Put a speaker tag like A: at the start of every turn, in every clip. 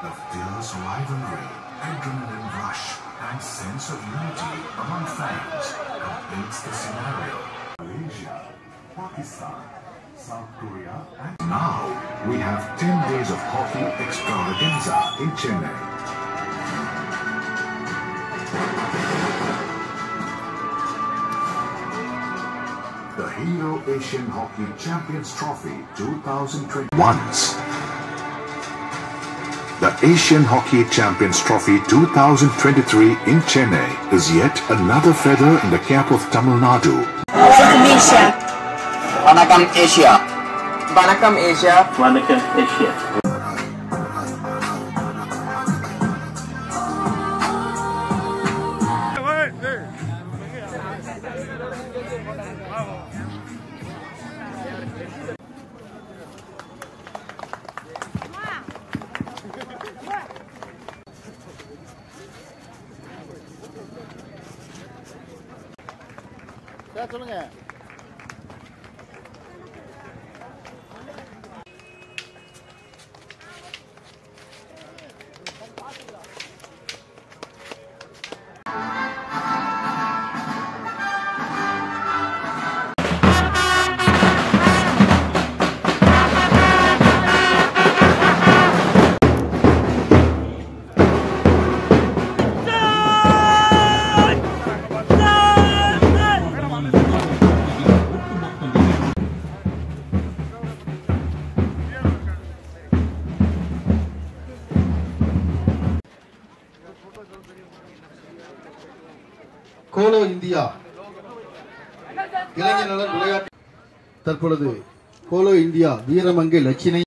A: The fierce rivalry, adrenaline rush, and sense of unity among fans completes the scenario. Malaysia, Pakistan, South Korea, and now we have 10 days of hockey extravaganza in Chennai. The Hero Asian Hockey Champions Trophy 2020. Once. The Asian Hockey Champions Trophy 2023 in Chennai is yet another feather in the cap of Tamil Nadu.
B: Asia.
C: Vanakkam Asia.
D: Vanakkam Asia.
C: Vanakkam Asia.
E: சொல்லுங்க. கோலோ India இளைஞர் நலன் விளையாட்டு தற்பொழுது கோலோ India வீரமங்கை லட்சினை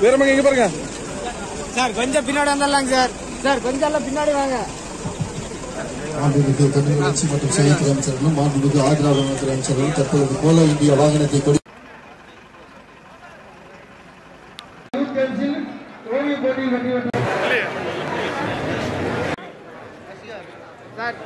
E: வீரமங்கை எங்க பாருங்க சார், கொஞ்சம் பின்னாடி வந்துடலாங்க சார். சார், கொஞ்சம் எல்லாம் பின்னாடி வாங்க. மாண்புமிகு தமிழ் வளர்ச்சி மற்றும் செய்தித்துறை அமைச்சர்களும் மாண்புமிகு ஆதரவாளர் அமைச்சர்களும் தற்பொழுது கோலோ இந்தியா வாகனத்தை கொடி சார்